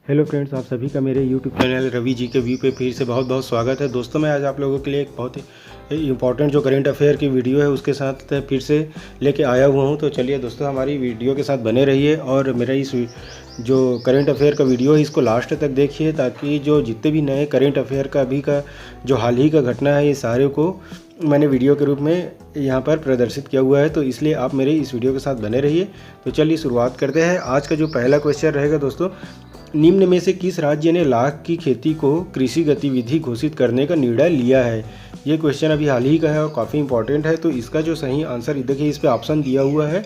Hello friends, आप सभी का मेरे यूट्यूब चैनल रवि जी के व्यू पे फिर से बहुत बहुत स्वागत है। दोस्तों, मैं आज आप लोगों के लिए एक बहुत ही इम्पॉर्टेंट जो करंट अफेयर की वीडियो है उसके साथ फिर से लेके आया हुआ हूं। तो चलिए दोस्तों, हमारी वीडियो के साथ बने रहिए और मेरा इस जो करंट अफेयर का वीडियो है इसको लास्ट तक देखिए, ताकि जो जितने भी नए करंट अफेयर का अभी का जो हाल ही का घटना है ये सारे को मैंने वीडियो के रूप में यहाँ पर प्रदर्शित किया हुआ है। तो इसलिए आप मेरे इस वीडियो के साथ बने रहिए। तो चलिए शुरुआत करते हैं। आज का जो पहला क्वेश्चन रहेगा दोस्तों, निम्न में से किस राज्य ने लाख की खेती को कृषि गतिविधि घोषित करने का निर्णय लिया है। ये क्वेश्चन अभी हाल ही का है और काफ़ी इंपॉर्टेंट है। तो इसका जो सही आंसर देखिए, इस पे ऑप्शन दिया हुआ है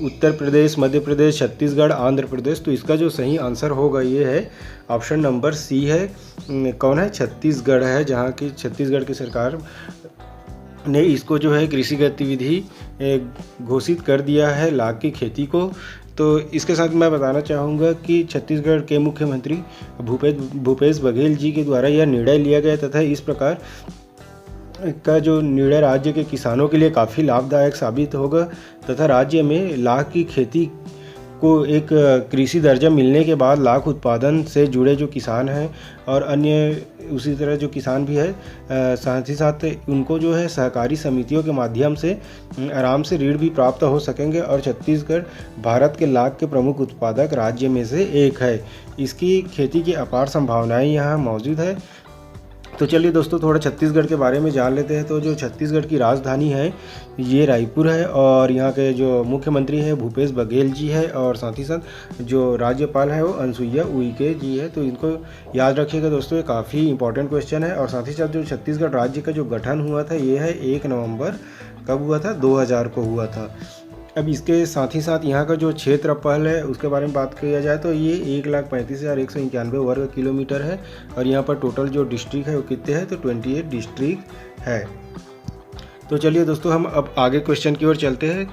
उत्तर प्रदेश, मध्य प्रदेश, छत्तीसगढ़, आंध्र प्रदेश। तो इसका जो सही आंसर होगा ये है ऑप्शन नंबर सी है। कौन है? छत्तीसगढ़ है, जहाँ की छत्तीसगढ़ की सरकार ने इसको जो है कृषि गतिविधि घोषित कर दिया है, लाख की खेती को। तो इसके साथ मैं बताना चाहूँगा कि छत्तीसगढ़ के मुख्यमंत्री भूपेश बघेल जी के द्वारा यह निर्णय लिया गया तथा इस प्रकार का जो निर्णय राज्य के किसानों के लिए काफ़ी लाभदायक साबित होगा तथा राज्य में लाख की खेती को एक कृषि दर्जा मिलने के बाद लाख उत्पादन से जुड़े जो किसान हैं और अन्य उसी तरह जो किसान भी है, साथ ही साथ उनको जो है सहकारी समितियों के माध्यम से आराम से ऋण भी प्राप्त हो सकेंगे। और छत्तीसगढ़ भारत के लाख के प्रमुख उत्पादक राज्य में से एक है। इसकी खेती की अपार संभावनाएं यहाँ मौजूद है। तो चलिए दोस्तों, थोड़ा छत्तीसगढ़ के बारे में जान लेते हैं। तो जो छत्तीसगढ़ की राजधानी है ये रायपुर है और यहाँ के जो मुख्यमंत्री है भूपेश बघेल जी है और साथ ही साथ जो राज्यपाल है वो अनुसुईया उइके जी है। तो इनको याद रखिएगा दोस्तों, ये काफ़ी इंपॉर्टेंट क्वेश्चन है। और साथ ही साथ जो छत्तीसगढ़ राज्य का जो गठन हुआ था ये है 1 नवंबर कब हुआ था? 2000 को हुआ था। अब इसके साथ ही साथ यहाँ का जो क्षेत्रफल है उसके बारे में बात किया जाए तो ये 1,35,191 वर्ग किलोमीटर है। और यहाँ पर टोटल जो डिस्ट्रिक्ट है वो कितने हैं? तो 28 डिस्ट्रिक्ट है। तो चलिए दोस्तों, हम अब आगे क्वेश्चन की ओर चलते हैं।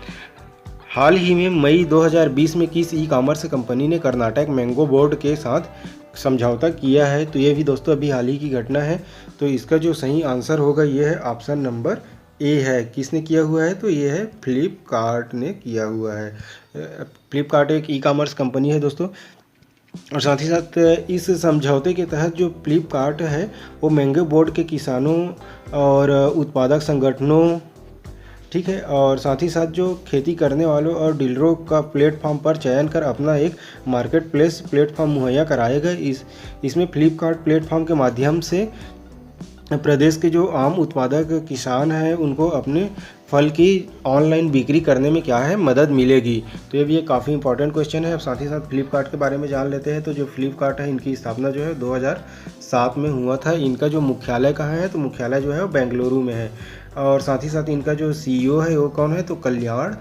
हाल ही में मई 2020 में किस ई कॉमर्स कंपनी ने कर्नाटक मैंगो बोर्ड के साथ समझौता किया है? तो ये भी दोस्तों अभी हाल ही की घटना है। तो इसका जो सही आंसर होगा ये है ऑप्शन नंबर ए है। किसने किया हुआ है? तो ये है फ्लिपकार्ट ने किया हुआ है। फ्लिपकार्ट एक ई कॉमर्स कंपनी है दोस्तों। और साथ ही साथ इस समझौते के तहत जो फ्लिपकार्ट है वो मैंगो बोर्ड के किसानों और उत्पादक संगठनों, ठीक है, और साथ ही साथ जो खेती करने वालों और डीलरों का प्लेटफॉर्म पर चयन कर अपना एक मार्केट प्लेस प्लेटफॉर्म मुहैया कराएगा। इसमें फ्लिपकार्ट प्लेटफॉर्म के माध्यम से प्रदेश के जो आम उत्पादक किसान हैं उनको अपने फल की ऑनलाइन बिक्री करने में क्या है? मदद मिलेगी। तो ये भी एक काफ़ी इंपॉर्टेंट क्वेश्चन है। अब साथ ही साथ फ्लिपकार्ट के बारे में जान लेते हैं। तो जो फ्लिपकार्ट है इनकी स्थापना जो है 2007 में हुआ था। इनका जो मुख्यालय कहाँ है? तो मुख्यालय जो है वो बेंगलुरु में है। और साथ ही साथ इनका जो CEO है वो कौन है? तो कल्याण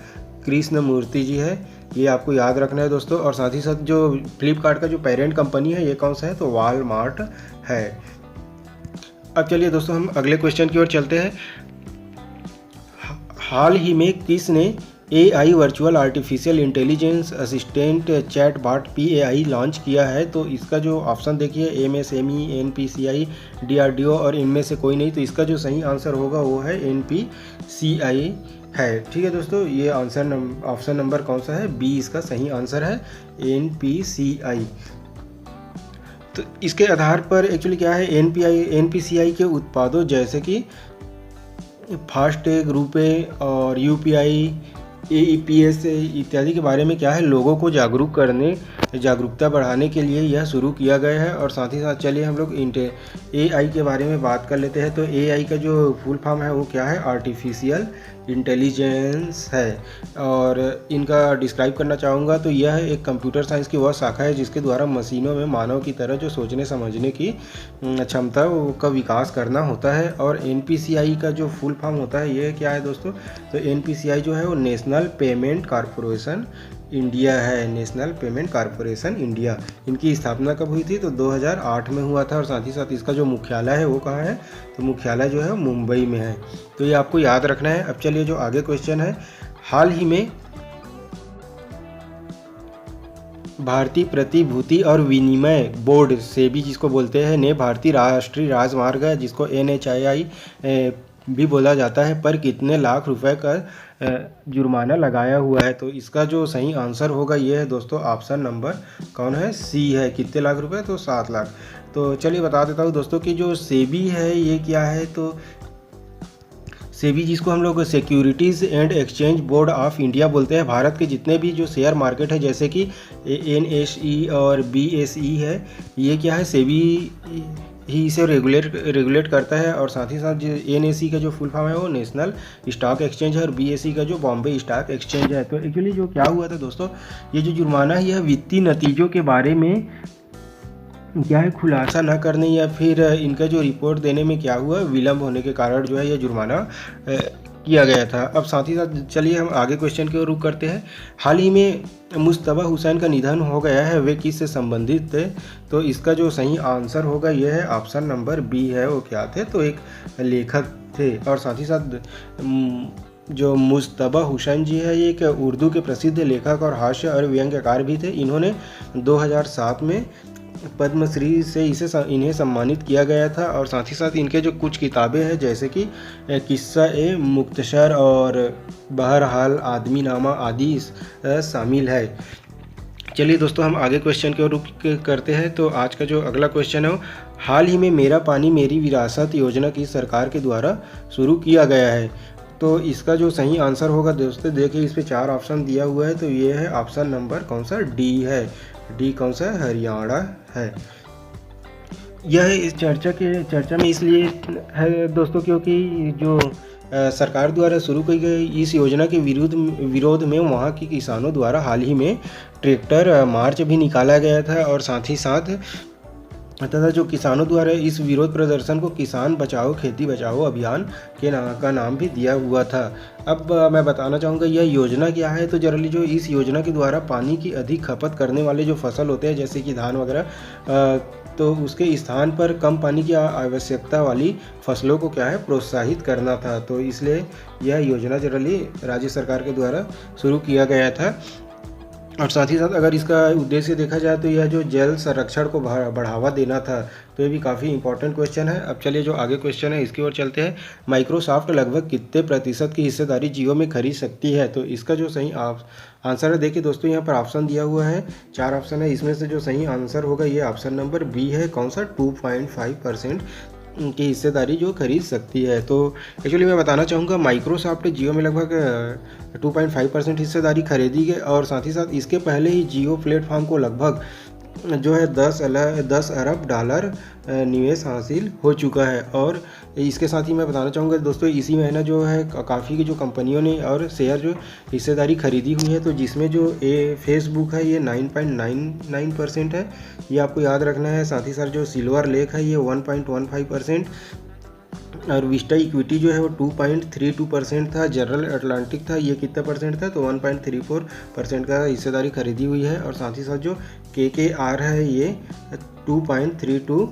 कृष्णमूर्ति जी है। ये आपको याद रखना है दोस्तों। और साथ ही साथ जो फ्लिपकार्ट का जो पेरेंट कंपनी है ये कौन सा है? तो वॉलमार्ट है। अब चलिए दोस्तों, हम अगले क्वेश्चन की ओर चलते हैं। हाल ही में किसने AI virtual artificial intelligence assistant chatbot PAI launch किया है? तो इसका जो ऑप्शन देखिए MSME, NPCI, DRDO और इनमें से कोई नहीं। तो इसका जो सही आंसर होगा वो है NPCI है। ठीक है दोस्तों, ये ऑप्शन नंबर कौन सा है? B इसका सही आंसर है, NPCI। तो इसके आधार पर एक्चुअली क्या है, NPCI के उत्पादों जैसे कि फास्टैग, रुपे और UPI, AEPS इत्यादि के बारे में क्या है, लोगों को जागरूकता बढ़ाने के लिए यह शुरू किया गया है। और साथ ही साथ चलिए हम लोग AI के बारे में बात कर लेते हैं। तो AI का जो फुल फॉर्म है वो क्या है? आर्टिफिशियल इंटेलिजेंस है। और इनका डिस्क्राइब करना चाहूँगा तो यह एक कंप्यूटर साइंस की वह शाखा है जिसके द्वारा मशीनों में मानव की तरह जो सोचने समझने की क्षमता का विकास करना होता है। और NPCI का जो फुल फॉर्म होता है ये क्या है दोस्तों? तो NPCI जो है वो नेशनल पेमेंट कॉरपोरेशन इंडिया है। National payment corporation India. इनकी स्थापना कब हुई थी? तो 2008 में हुआ था। और साथ ही साथ इसका जो मुख्यालय है वो कहाँ है? तो मुख्यालय जो है मुंबई में है। तो ये आपको याद रखना है। अब चलिए जो आगे क्वेश्चन है, हाल ही में भारतीय प्रतिभूति और विनिमय बोर्ड SEBI जिसको बोलते हैं ने भारतीय राष्ट्रीय राजमार्ग जिसको NHAI भी बोला जाता है, पर कितने लाख रुपए का जुर्माना लगाया हुआ है। तो इसका जो सही आंसर होगा ये है दोस्तों ऑप्शन नंबर कौन है, सी है। कितने लाख रुपए, तो 7 लाख। तो चलिए बता देता हूँ दोस्तों कि जो सेबी है ये क्या है। तो सेबी जिसको हम लोग securities and exchange board of India बोलते हैं, भारत के जितने भी जो शेयर मार्केट है जैसे कि NSE और BSE है, ये क्या है, सेबी ही इसे रेगुलेट करता है। और साथ ही साथ जो NSE का जो फुल फॉर्म है वो नेशनल स्टॉक एक्सचेंज है, और BSE का जो बॉम्बे स्टॉक एक्सचेंज है। तो एक्चुअली जो क्या हुआ था दोस्तों, ये जो जुर्माना है यह वित्तीय नतीजों के बारे में क्या है, खुलासा न करने या फिर इनका जो रिपोर्ट देने में क्या हुआ, विलम्ब होने के कारण जो है यह जुर्माना किया गया था। अब साथ ही साथ चलिए हम आगे क्वेश्चन की ओर रुख करते हैं। हाल ही में मुश्तबा हुसैन का निधन हो गया है, वे किससे संबंधित थे। तो इसका जो सही आंसर होगा यह है ऑप्शन नंबर बी है। वो क्या थे, तो एक लेखक थे। और साथ ही साथ जो मुश्तबा हुसैन जी है ये एक उर्दू के प्रसिद्ध लेखक और हास्य और व्यंग्यकार भी थे। इन्होंने 2007 में पद्मश्री से इन्हें सम्मानित किया गया था। और साथ ही साथ इनके जो कुछ किताबें हैं जैसे कि किस्सा ए मुख्तसर और बहरहाल आदमी नामा आदि शामिल है। चलिए दोस्तों हम आगे क्वेश्चन की ओर रुख करते हैं। तो आज का जो अगला क्वेश्चन है वो, हाल ही में मेरा पानी मेरी विरासत योजना की सरकार के द्वारा शुरू किया गया है। तो इसका जो सही आंसर होगा दोस्तों, देखिए इस पे 4 ऑप्शन दिया हुआ है। तो ये है ऑप्शन नंबर कौन सा, डी है। डी कौन सा है, हरियाणा है। यह इस चर्चा में इसलिए है दोस्तों क्योंकि जो सरकार द्वारा शुरू की गई इस योजना के विरोध में वहाँ के किसानों द्वारा हाल ही में ट्रैक्टर मार्च भी निकाला गया था। और साथ ही साथ तथा जो किसानों द्वारा इस विरोध प्रदर्शन को किसान बचाओ खेती बचाओ अभियान का नाम भी दिया हुआ था। अब मैं बताना चाहूँगा यह योजना क्या है। तो जनरली जो इस योजना के द्वारा पानी की अधिक खपत करने वाले जो फसल होते हैं जैसे कि धान वगैरह, तो उसके स्थान पर कम पानी की आवश्यकता वाली फसलों को क्या है, प्रोत्साहित करना था। तो इसलिए यह योजना जनरली राज्य सरकार के द्वारा शुरू किया गया था। और साथ ही साथ अगर इसका उद्देश्य देखा जाए तो यह जो जल संरक्षण को बढ़ावा देना था। तो ये भी काफ़ी इंपॉर्टेंट क्वेश्चन है। अब चलिए जो आगे क्वेश्चन है इसकी ओर चलते हैं। माइक्रोसॉफ्ट लगभग कितने प्रतिशत की हिस्सेदारी जियो में खरीद सकती है। तो इसका जो सही आंसर है, देखिए दोस्तों यहाँ पर ऑप्शन दिया हुआ है, 4 ऑप्शन है। इसमें से जो सही आंसर होगा ये ऑप्शन नंबर बी है। कौन सा, 2.5% की हिस्सेदारी जो खरीद सकती है। तो एक्चुअली मैं बताना चाहूँगा माइक्रोसॉफ्ट जियो में लगभग 2.5% हिस्सेदारी खरीदी गई। और साथ ही साथ इसके पहले ही जियो प्लेटफॉर्म को लगभग जो है 10 अरब डॉलर निवेश हासिल हो चुका है। और इसके साथ ही मैं बताना चाहूँगा दोस्तों इसी महीना जो है काफ़ी की जो कंपनियों ने और शेयर जो हिस्सेदारी खरीदी हुई है। तो जिसमें जो फेसबुक है ये 9.99% है, ये आपको याद रखना है। साथ ही साथ जो सिल्वर लेक है ये 1.15%, और विस्टा इक्विटी जो है वो 2.32% था। जनरल अटलांटिक था, ये कितना परसेंट था, तो 1.34% का हिस्सेदारी खरीदी हुई है। और साथ ही साथ जो KKR है ये 2.32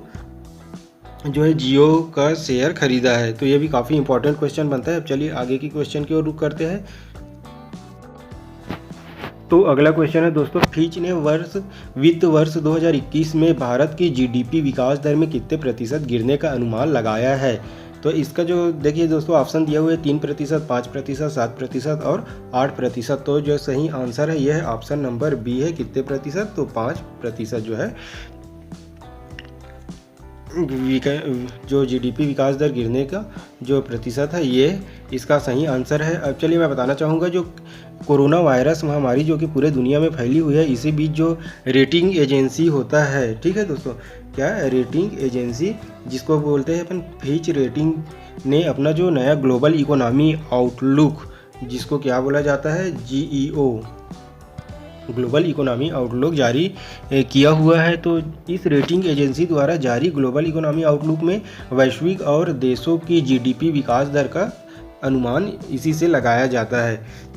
जो है जियो का शेयर खरीदा है। तो ये भी काफ़ी इंपॉर्टेंट क्वेश्चन बनता है। अब चलिए आगे की क्वेश्चन की ओर रुख करते हैं। तो अगला क्वेश्चन है दोस्तों, फिच ने वित्त वर्ष 2021 में भारत की GDP विकास दर में कितने प्रतिशत गिरने का अनुमान लगाया है। तो इसका जो देखिए दोस्तों ऑप्शन दिया हुआ है 3%, 5%, 7% और 8%। तो जो सही आंसर है यह है ऑप्शन नंबर बी है। कितने प्रतिशत, तो 5% जो है जो GDP विकास दर गिरने का जो प्रतिशत है ये इसका सही आंसर है। अब चलिए मैं बताना चाहूँगा जो कोरोना वायरस महामारी जो कि पूरे दुनिया में फैली हुई है, इसी बीच जो रेटिंग एजेंसी होता है, ठीक है दोस्तों, क्या रेटिंग एजेंसी जिसको बोलते हैं अपन फिच रेटिंग, ने अपना जो नया ग्लोबल इकोनॉमी आउटलुक जिसको क्या बोला जाता है, GEO ग्लोबल इकोनॉमी आउटलुक जारी किया हुआ है। तो इस रेटिंग एजेंसी द्वारा जारी ग्लोबल इकोनॉमी आउटलुक में वैश्विक और देशों की GDP विकास दर का अनुमान इसी से लगाया जाता है।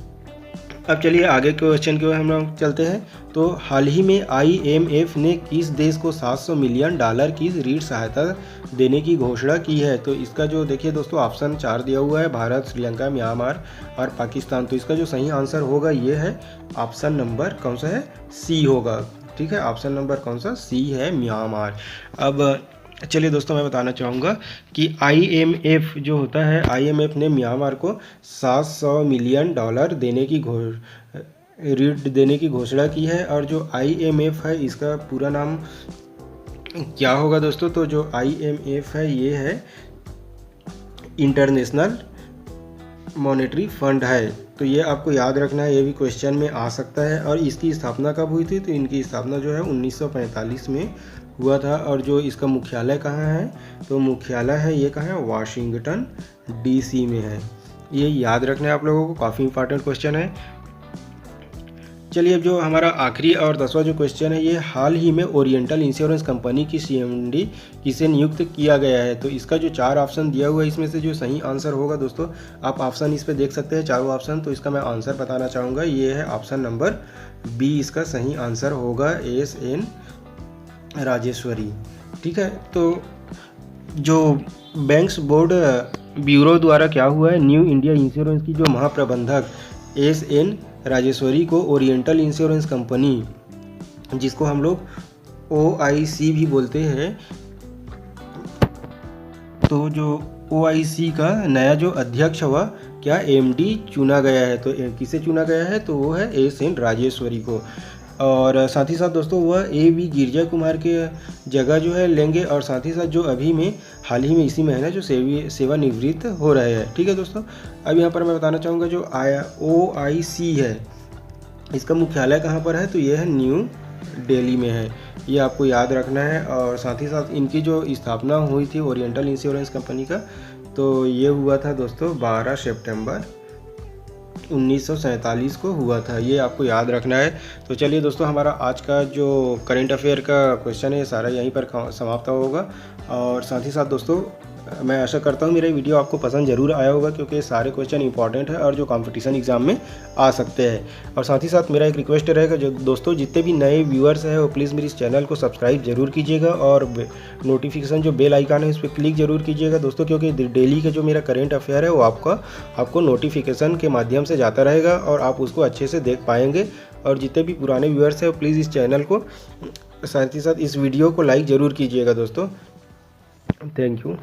अब चलिए आगे क्वेश्चन की ओर हम लोग चलते हैं। तो हाल ही में IMF ने किस देश को $700 मिलियन की ऋण सहायता देने की घोषणा की है। तो इसका जो देखिए दोस्तों ऑप्शन 4 दिया हुआ है, भारत, श्रीलंका, म्यांमार और पाकिस्तान। तो इसका जो सही आंसर होगा ये है ऑप्शन नंबर कौन सा है, सी होगा। ठीक है, ऑप्शन नंबर कौन सा, सी है, म्यांमार। अब चलिए दोस्तों, मैं बताना चाहूँगा कि IMF जो होता है, IMF ने म्यांमार को $700 मिलियन ऋण देने की घोषणा की है। और जो IMF है इसका पूरा नाम क्या होगा दोस्तों? तो जो IMF है ये है इंटरनेशनल मॉनेटरी फंड है। तो ये आपको याद रखना है, ये भी क्वेश्चन में आ सकता है। और इसकी स्थापना कब हुई थी? तो इनकी स्थापना जो है 1945 में हुआ था। और जो इसका मुख्यालय कहाँ है? तो मुख्यालय है ये कहाँ है? वाशिंगटन DC में है। ये याद रखना है आप लोगों को, काफ़ी इंपॉर्टेंट क्वेश्चन है। चलिए, अब जो हमारा आखिरी और 10वां जो क्वेश्चन है, ये हाल ही में ओरिएंटल इंश्योरेंस कंपनी की CMD किसे नियुक्त किया गया है? तो इसका जो 4 ऑप्शन दिया हुआ है इसमें से जो सही आंसर होगा दोस्तों, आप ऑप्शन इस पे देख सकते हैं, चारों ऑप्शन। तो इसका मैं आंसर बताना चाहूँगा, ये है ऑप्शन नंबर B, इसका सही आंसर होगा SN राजेश्वरी। ठीक है, तो जो बैंक्स बोर्ड ब्यूरो द्वारा क्या हुआ है, न्यू इंडिया इंश्योरेंस की जो महाप्रबंधक SN राजेश्वरी को ओरिएंटल इंश्योरेंस कंपनी, जिसको हम लोग OIC भी बोलते हैं, तो जो OIC का नया जो अध्यक्ष हुआ क्या MD चुना गया है। तो किसे चुना गया है? तो वो है SN राजेश्वरी को। और साथ ही साथ दोस्तों वह AB गिरजा कुमार के जगह जो है लेंगे। और साथ ही साथ जो अभी में हाल ही में इसी महीने जो सेवानिवृत्त हो रहे हैं। ठीक है दोस्तों, अब यहाँ पर मैं बताना चाहूँगा जो OIC है इसका मुख्यालय कहाँ पर है? तो ये है न्यू दिल्ली में है, ये आपको याद रखना है। और साथ ही साथ इनकी जो स्थापना हुई थी ओरिएंटल इंश्योरेंस कंपनी का, तो ये हुआ था दोस्तों 12 सितंबर 1947 को हुआ था, ये आपको याद रखना है। तो चलिए दोस्तों, हमारा आज का जो करंट अफेयर का क्वेश्चन है सारा यहीं पर समाप्त होगा। और साथ ही साथ दोस्तों मैं आशा करता हूँ मेरा वीडियो आपको पसंद ज़रूर आया होगा, क्योंकि सारे क्वेश्चन इंपॉर्टेंट है और जो कंपटीशन एग्जाम में आ सकते हैं। और साथ ही साथ मेरा एक रिक्वेस्ट रहेगा, जो दोस्तों जितने भी नए व्यूअर्स हैं वो प्लीज़ मेरे इस चैनल को सब्सक्राइब जरूर कीजिएगा और नोटिफिकेशन जो बेल आइकन है उस पर क्लिक जरूर कीजिएगा दोस्तों, क्योंकि डेली का जो मेरा करेंट अफेयर है वो आपको नोटिफिकेशन के माध्यम से जाता रहेगा और आप उसको अच्छे से देख पाएंगे। और जितने भी पुराने व्यूअर्स हैं प्लीज़ इस चैनल को, साथ ही साथ इस वीडियो को लाइक ज़रूर कीजिएगा दोस्तों। Thank you.